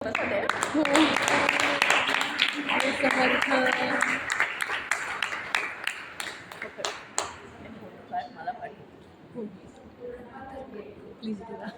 Please दिला.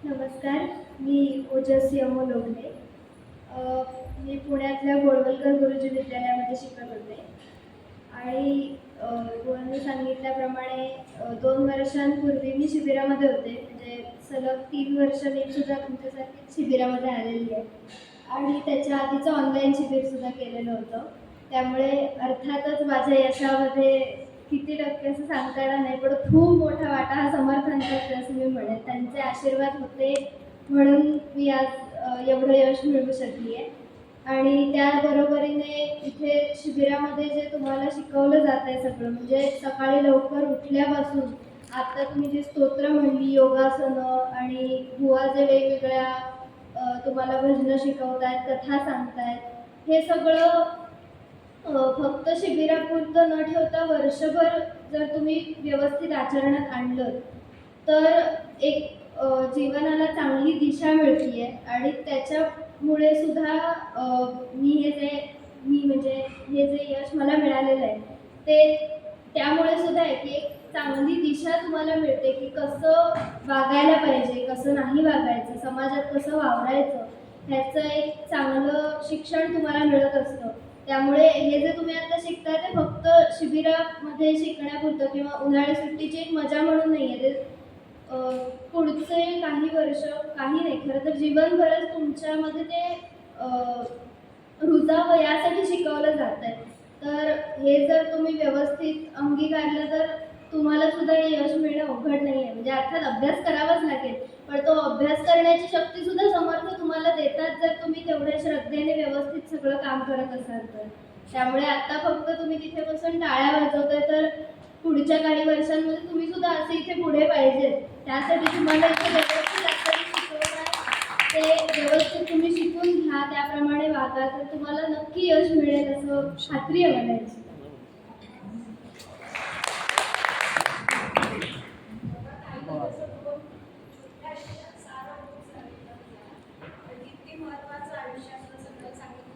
नमस्कार, मी ओजस्वी अमोल लोगले. मी पुण्यातल्या गोळवलकर गुरुजी विद्यालयामध्ये शिकत होते आणि गुरुंनी सांगितल्याप्रमाणे 2 वर्षांपूर्वी मी शिबिरामध्ये होते. म्हणजे सलग 3 वर्ष मी सुद्धा तुमच्यासारखी शिबिरामध्ये आलेली आहे आणि त्याच्या आधीचं ऑनलाईन शिबिरसुद्धा केलेलं होतं. त्यामुळे अर्थातच माझ्या यशामध्ये किती टक्के असं सांगता येणार नाही, पण खूप मोठा वाटा हा समर्थांचाच असं मी म्हणेन. त्यांचे आशीर्वाद होते म्हणून मी आज एवढं यश मिळवू शकली आहे. आणि त्याबरोबरीने इथे शिबिरामध्ये जे तुम्हाला शिकवलं जात आहे सगळं, म्हणजे सकाळी लवकर उठल्यापासून आता तुम्ही जी स्तोत्र म्हणली, योगासनं आणि बुवा जे वेगवेगळ्या तुम्हाला भजनं शिकवतायत, कथा सांगतायत, हे सगळं फक्त शिबिरापुरतं न ठेवता वर्षभर जर तुम्ही व्यवस्थित आचरणात आणलं तर एक जीवनाला चांगली दिशा मिळते आहे. आणि त्याच्यामुळे सुद्धा हे जे यश मला मिळालेलं आहे ते त्यामुळे सुद्धा आहे की एक चांगली दिशा तुम्हाला मिळते की कसं वागायला पाहिजे, कसं नाही वागायचं, समाजात कसं वावरायचं, ह्याचं एक चांगलं शिक्षण तुम्हाला मिळत असतं. त्यामुळे हे जे तुम्ही आता शिकताय ते फक्त शिबिरामध्ये शिकण्यापुरतं किंवा उन्हाळी सुट्टीची एक मजा म्हणून नाही आहे. ते पुढचे काही वर्ष, काही नाही, खरं तर जीवनभरच तुमच्यामध्ये ते रुजावं यासाठी शिकवलं जात आहे. तर हे जर तुम्ही व्यवस्थित अंगीकारलं तर तुम्हाला सुद्धा हे यश मिळणं अवघड नाही आहे. म्हणजे अर्थात अभ्यास करावाच लागेल, पण तो अभ्यास करण्याची शक्ती सुद्धा समर्थ तुम्हाला देतात जर तुम्ही तेवढ्या श्रद्धेने व्यवस्थित सगळं काम करत असाल तर. त्यामुळे आता फक्त तुम्ही तिथे बसून टाळ्या वाजवताय, तर पुढच्या काही वर्षांमध्ये तुम्ही सुद्धा असे इथे पुढे पाहिजे. त्यासाठी तुम्हाला इथे व्यवस्थित शिकवणार, ते व्यवस्थित तुम्ही शिकून घ्या, त्याप्रमाणे वागा, तर तुम्हाला नक्की यश मिळेल असं खात्री आहे मला.